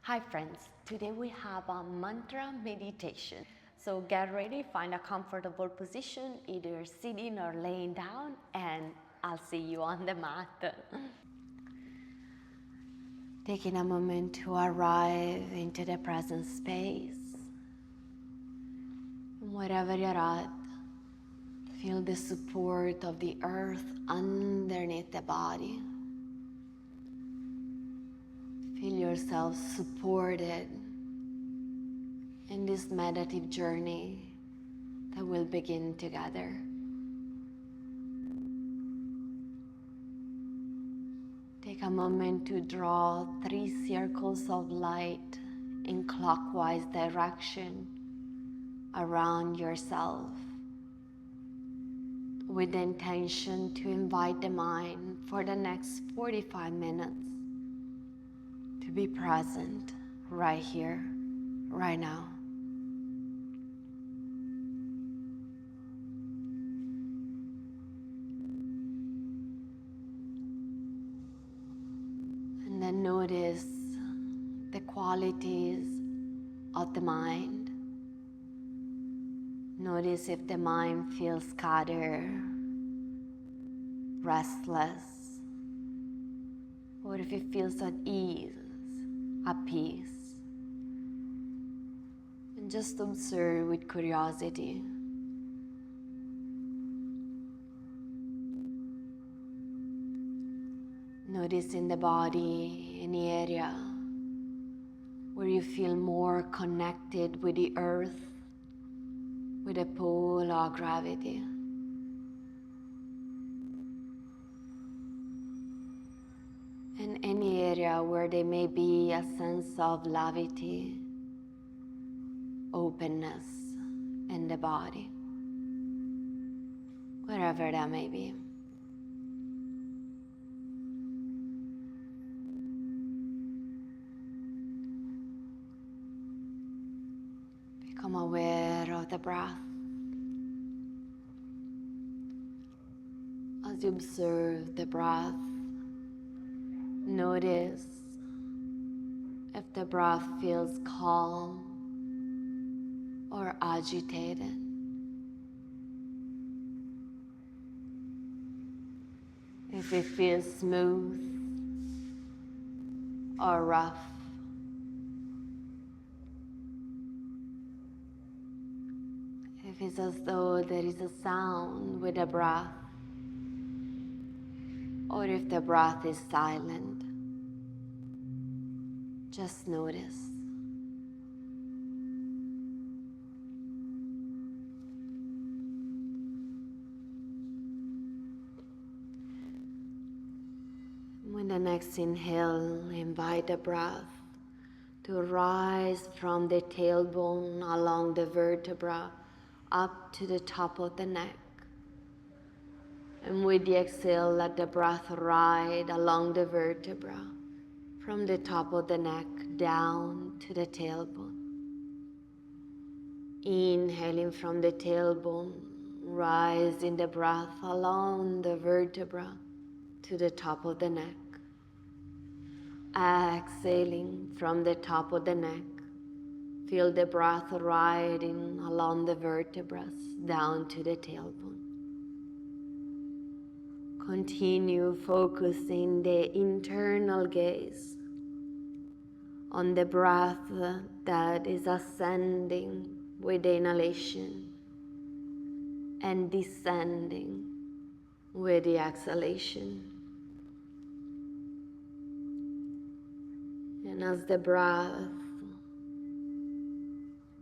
Hi friends, today we have a mantra meditation. So get ready, find a comfortable position, either sitting or laying down, and I'll see you on the mat. Taking a moment to arrive into the present space. And wherever you're at, feel the support of the earth underneath the body. Feel yourself supported in this meditative journey that will begin together. Take a moment to draw 3 circles of light in clockwise direction around yourself with the intention to invite the mind for the next 45 minutes to be present right here, right now. And then notice the qualities of the mind. Notice if the mind feels scattered, restless, or if it feels at ease, at peace. And just observe with curiosity. Notice in the body any area where you feel more connected with the earth, with the pull or gravity. And any area where there may be a sense of levity, openness in the body, wherever that may be. Become aware of the breath. As you observe the breath, notice if the breath feels calm or agitated. If it feels smooth or rough. If it's as though there is a sound with the breath, or if the breath is silent, just notice. With the next inhale, invite the breath to rise from the tailbone along the vertebra up to the top of the neck. And with the exhale, let the breath ride along the vertebra from the top of the neck down to the tailbone. Inhaling from the tailbone, rising the breath along the vertebra to the top of the neck. Exhaling from the top of the neck, feel the breath riding along the vertebrae down to the tailbone. Continue focusing the internal gaze on the breath that is ascending with the inhalation and descending with the exhalation. And as the breath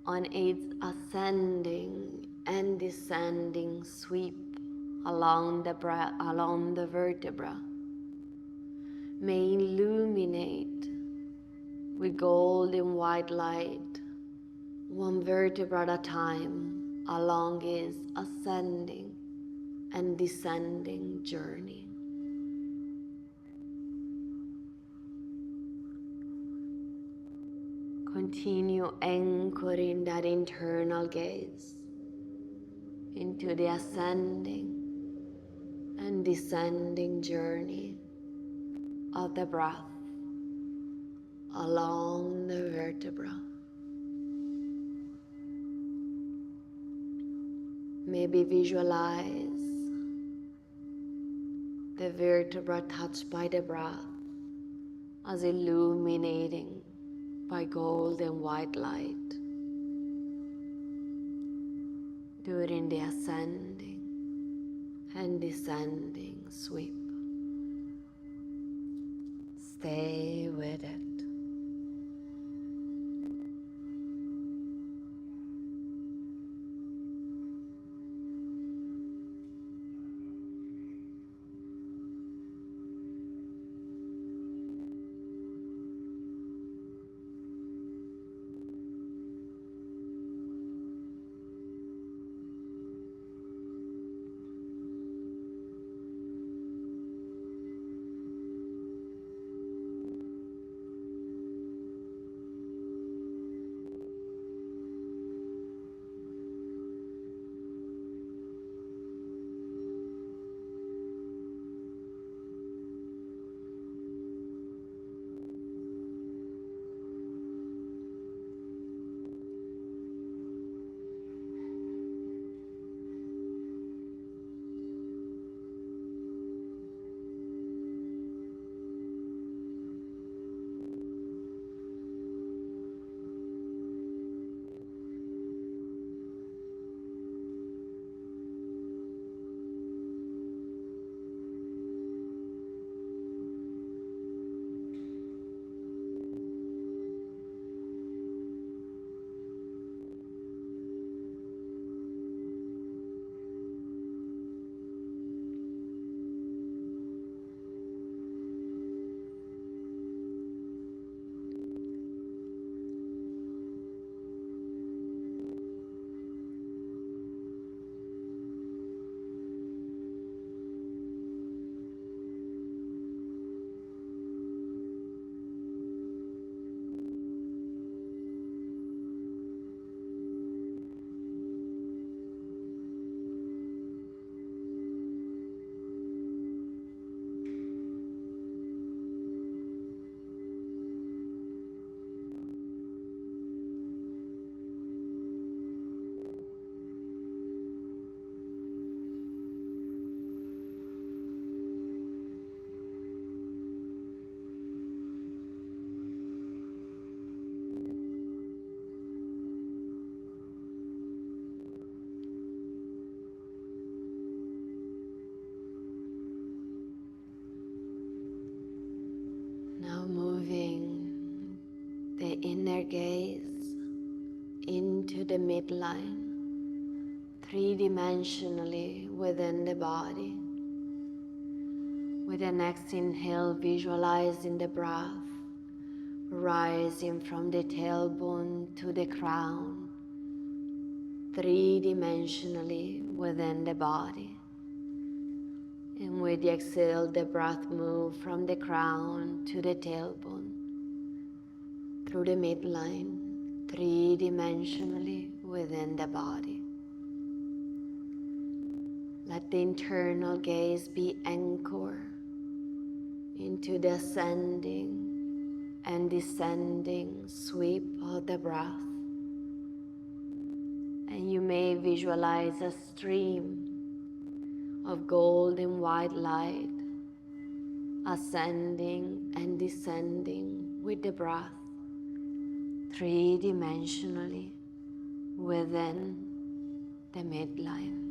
on its ascending and descending sweep along the vertebra may illuminate with golden white light one vertebra at a time along its ascending and descending journey. Continue anchoring that internal gaze into the ascending and descending journey of the breath along the vertebra. Maybe visualize the vertebra touched by the breath as illuminating by gold and white light during the ascending and descending sweep. Stay with it. Now moving the inner gaze into the midline, three-dimensionally within the body. With the next inhale, visualizing the breath rising from the tailbone to the crown, three-dimensionally within the body. And with the exhale, the breath moves from the crown to the tailbone, through the midline, three-dimensionally within the body. Let the internal gaze be anchored into the ascending and descending sweep of the breath. And you may visualize a stream of gold and white light ascending and descending with the breath, three-dimensionally within the midline.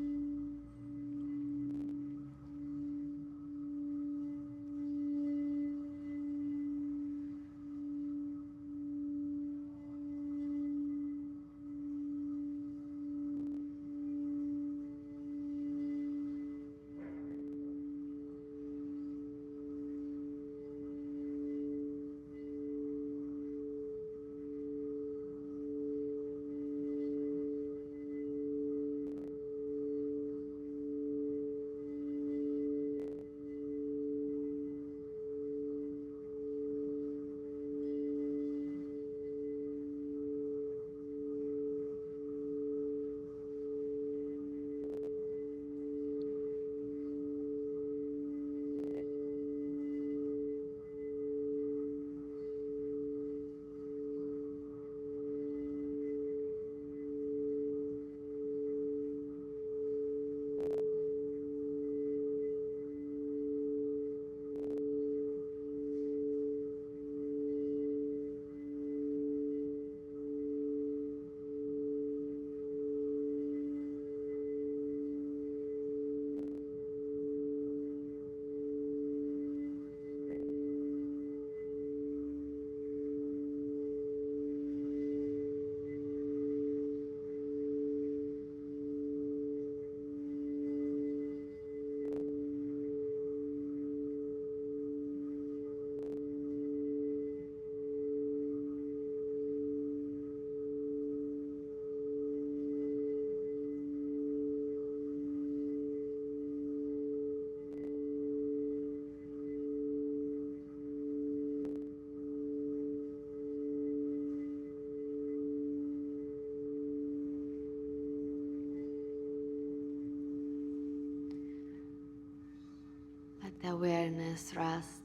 the awareness rest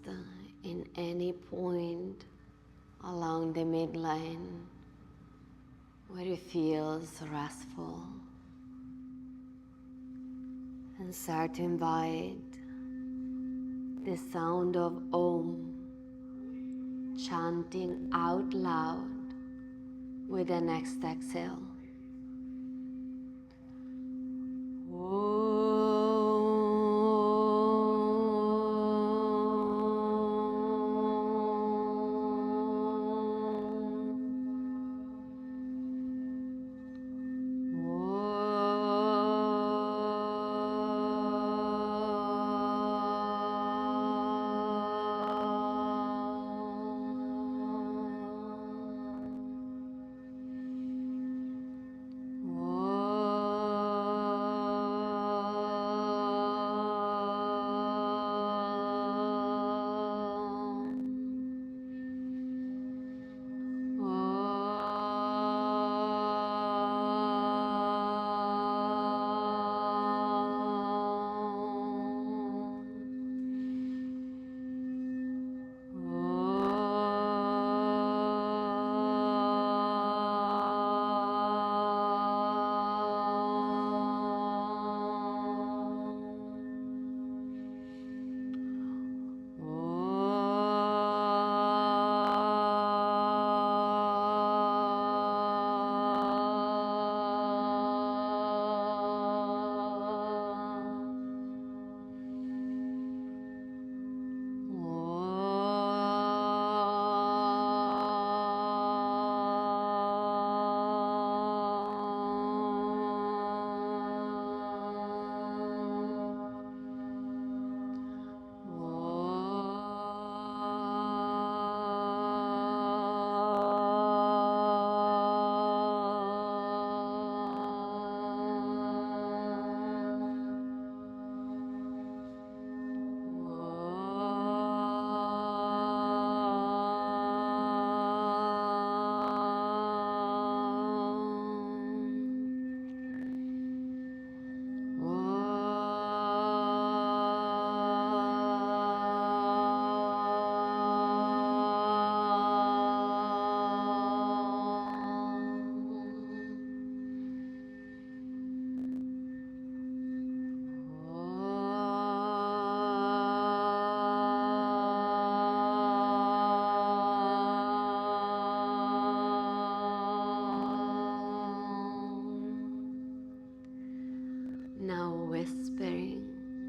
in any point along the midline where it feels restful. And start to invite the sound of Om chanting out loud with the next exhale.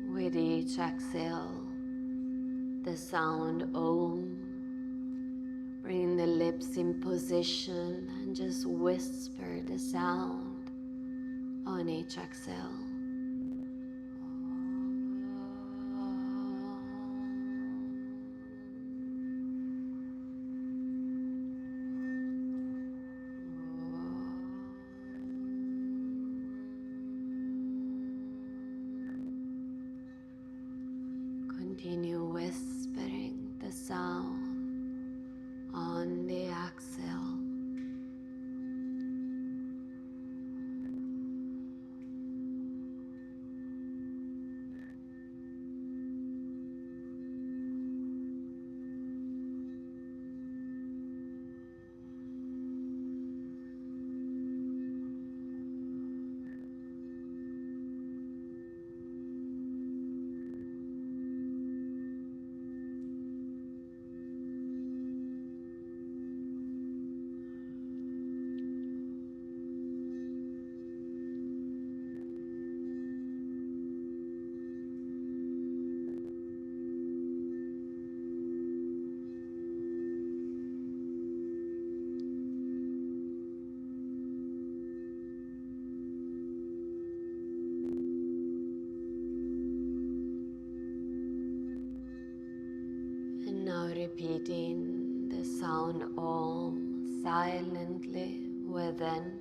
With each exhale, the sound Om. Bring the lips in position and just whisper the sound on each exhale. Continue whispering the sound on the exhale. Repeating the sound Om silently within.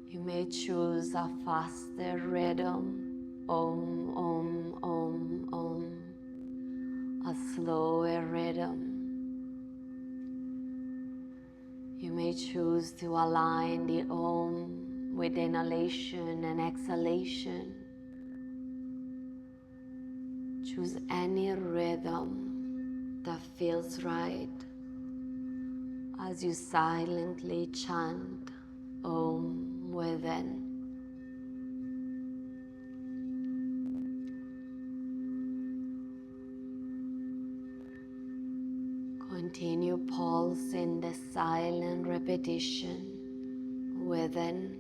You may choose a faster rhythm, Om, Om, Om, Om, a slower rhythm. You may choose to align the Om with inhalation and exhalation. Choose any rhythm that feels right as you silently chant Om within. Continue pulsing the silent repetition within.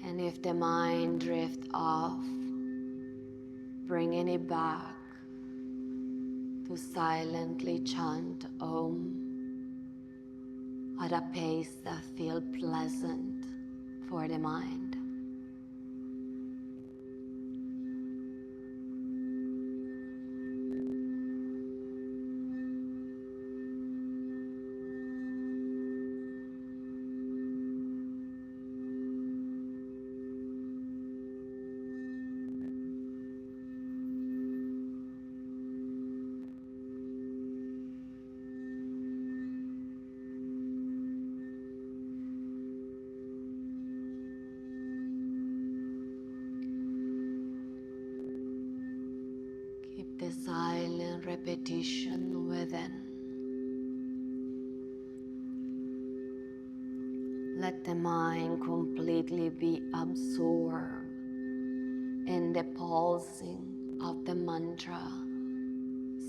And if the mind drifts off, bringing it back to silently chant Om at a pace that feels pleasant for the mind. The silent repetition within. Let the mind completely be absorbed in the pulsing of the mantra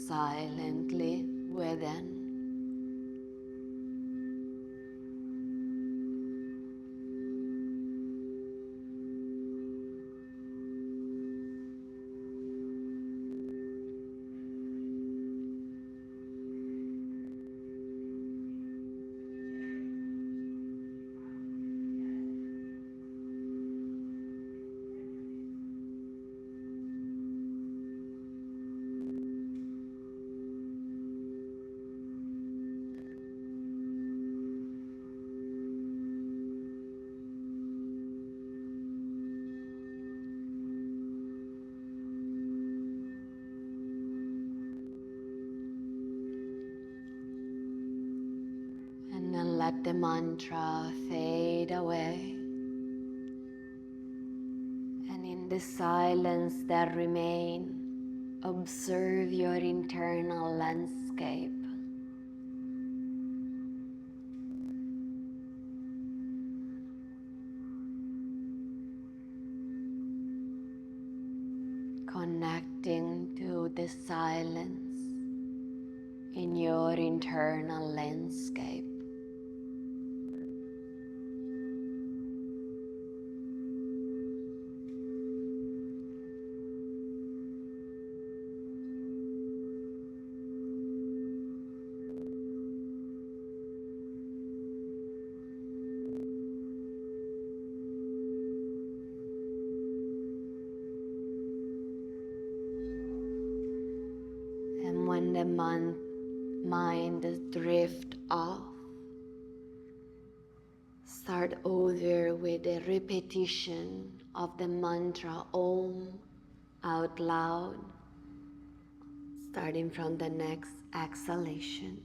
silently within. And then let the mantra fade away. And in the silence that remains, observe your internal landscape. Connecting to the silence in your internal landscape. And when the mind drifts off, start over with the repetition of the mantra Om out loud, starting from the next exhalation.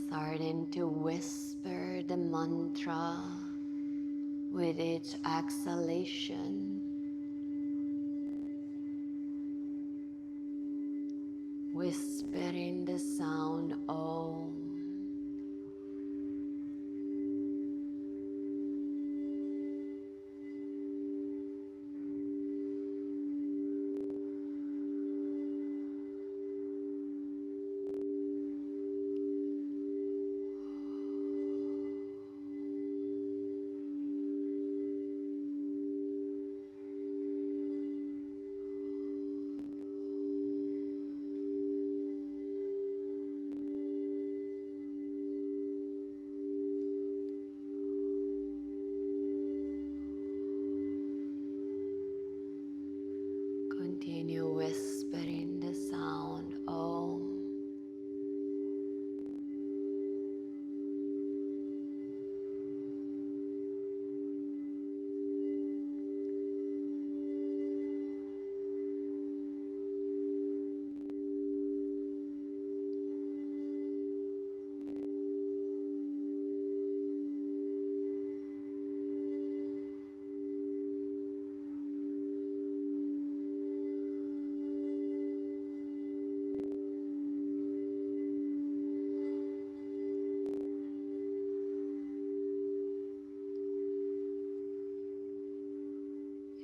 Starting to whisper the mantra with each exhalation. Whispering the sound Om. Continue whispering the sound Om.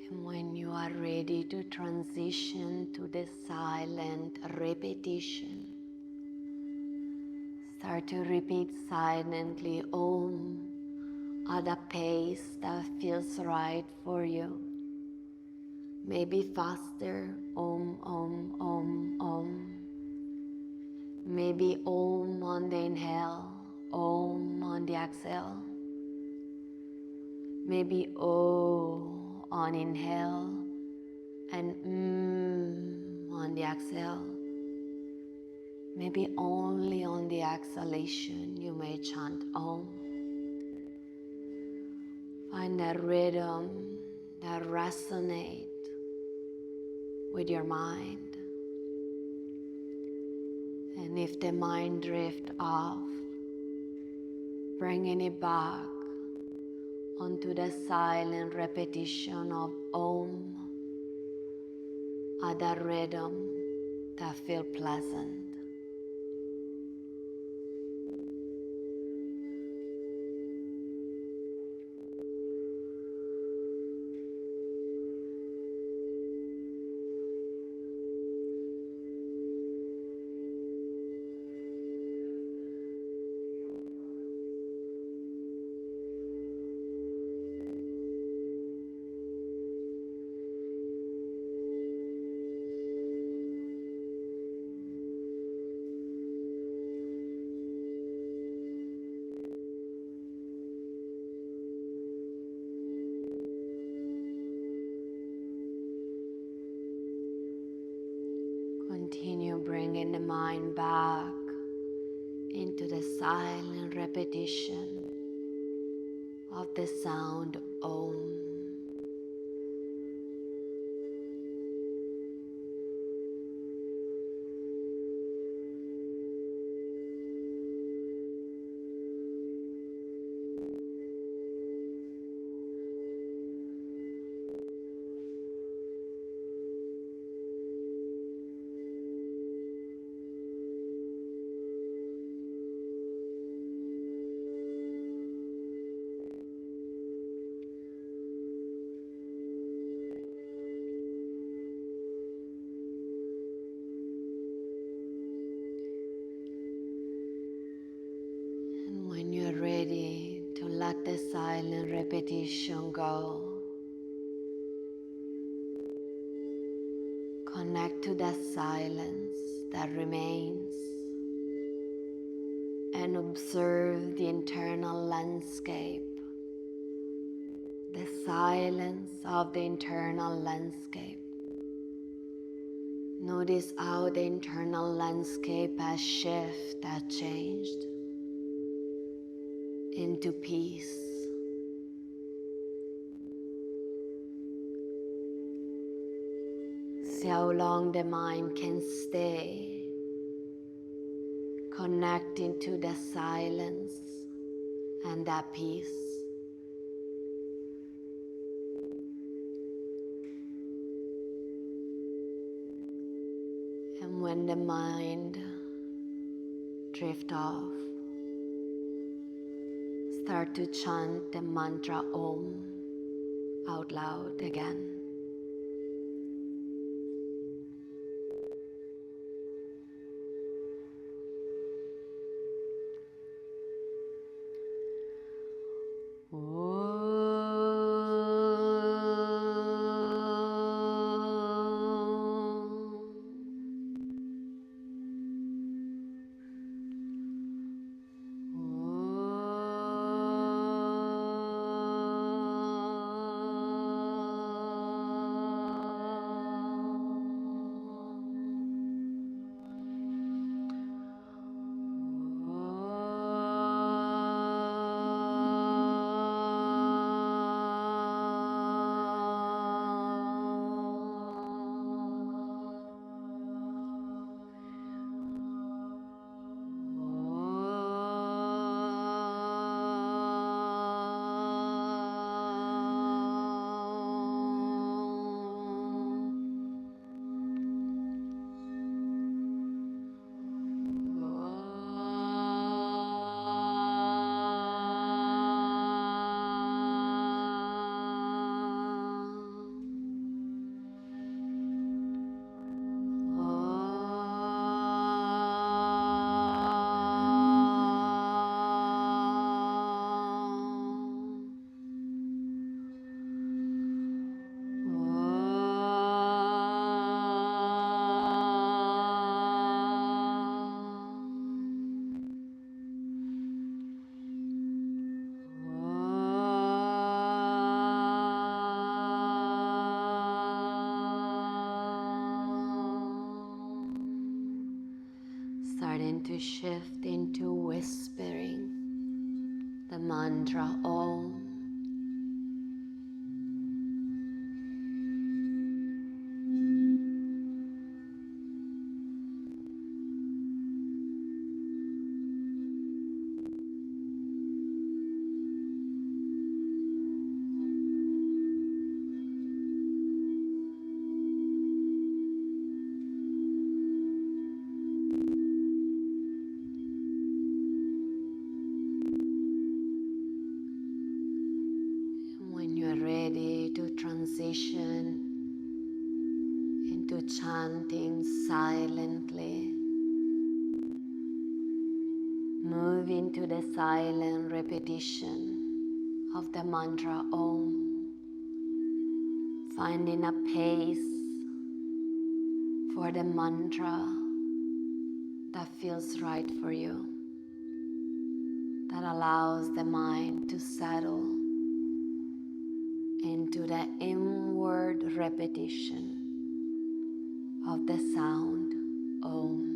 And when you are ready to transition to the silent repetition, start to repeat silently Om at a pace that feels right for you. Maybe faster, Om, Om, Om, Om. Maybe Om on the inhale, Om on the exhale. Maybe O on inhale and on the exhale. Maybe only on the exhalation you may chant Om. Find that rhythm that resonates with your mind. And if the mind drifts off, bringing it back onto the silent repetition of Om at that rhythm that feels pleasant. Continue bringing the mind back into the silent repetition of the sound Om. When you're ready to let the silent repetition go, connect to the silence that remains and observe the internal landscape, the silence of the internal landscape. Notice how the internal landscape has shifted, has changed into peace. See how long the mind can stay connecting to the silence and that peace. And when the mind drifts off, start to chant the mantra Om out loud again. Starting to shift into whispering the mantra Om. Transition into chanting silently. Move into the silent repetition of the mantra Om, finding a pace for the mantra that feels right for you, that allows the mind to settle into the inward repetition of the sound Om.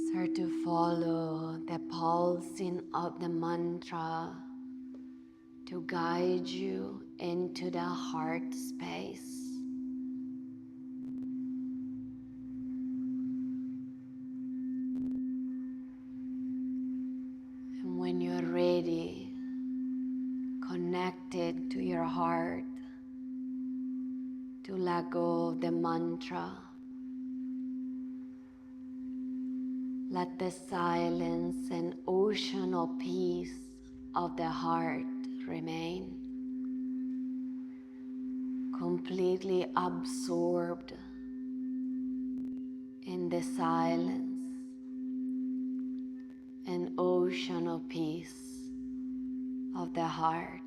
Start to follow the pulsing of the mantra to guide you into the heart space. And when you're ready, connected to your heart, to let go of the mantra. Let the silence and ocean of peace of the heart remain. completely absorbed in the silence, an ocean of peace of the heart.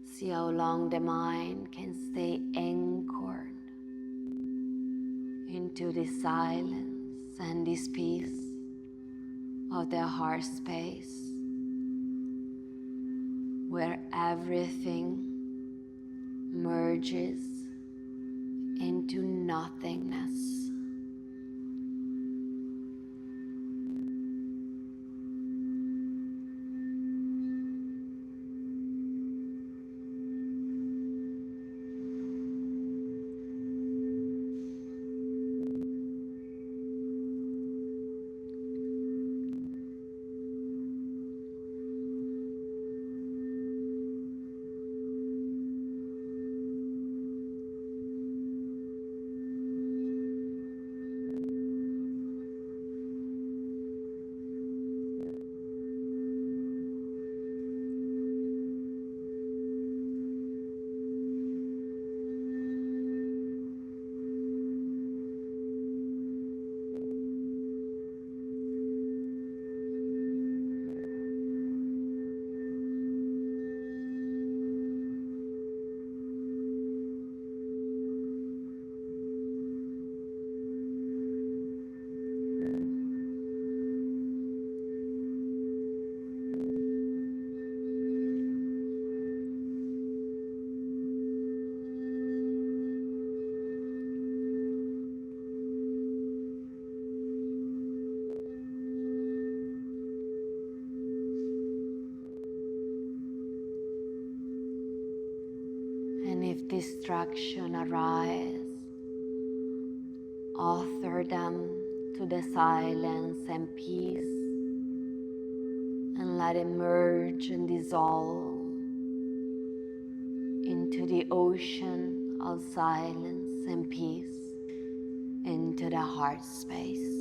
See how long the mind can stay anchored into the silence and this peace of the heart space, where everything merges into nothingness. And if distraction arise, offer them to the silence and peace, and let it merge and dissolve into the ocean of silence and peace, into the heart space.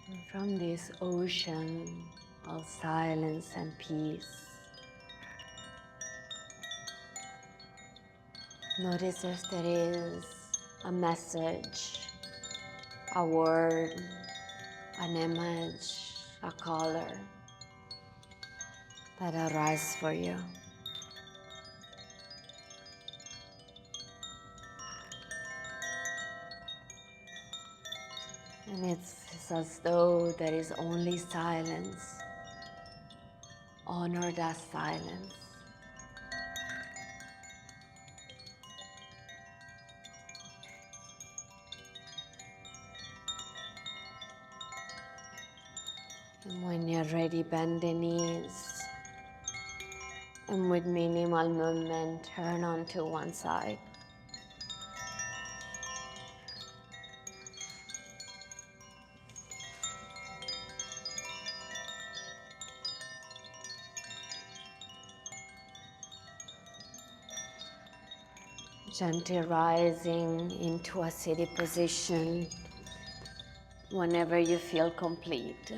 And from this ocean of silence and peace, notice if there is a message, a word, an image, a color that arises for you. And it's as though there is only silence. Honor that silence. And when you're ready, bend the knees. And with minimal movement, turn onto one side. Gently rising into a seated position whenever you feel complete.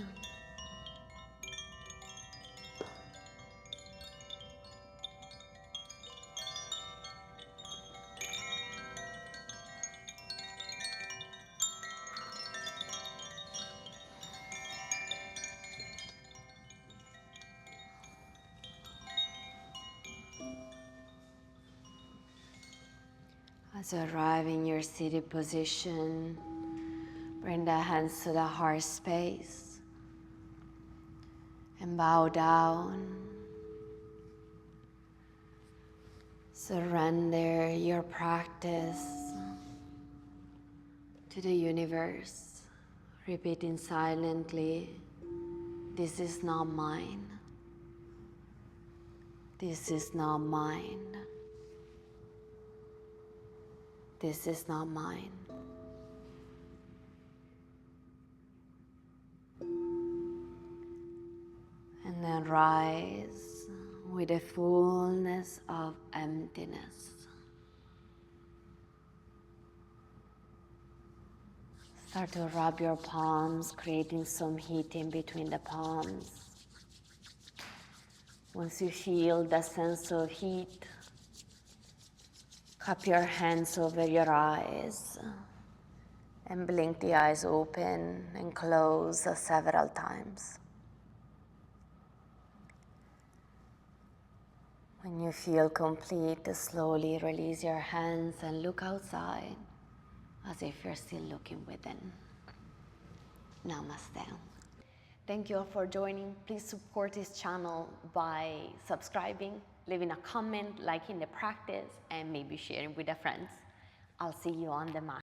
As you arrive in your seated position, bring the hands to the heart space and bow down. Surrender your practice to the universe, repeating silently, "This is not mine. This is not mine. This is not mine." And then rise with a fullness of emptiness. Start to rub your palms, creating some heat in between the palms. Once you feel the sense of heat, cup your hands over your eyes and blink the eyes open and close several times. When you feel complete, slowly release your hands and look outside as if you're still looking within. Namaste. Thank you all for joining. Please support this channel by subscribing, leaving a comment, liking the practice, and maybe sharing with a friend. I'll see you on the mat.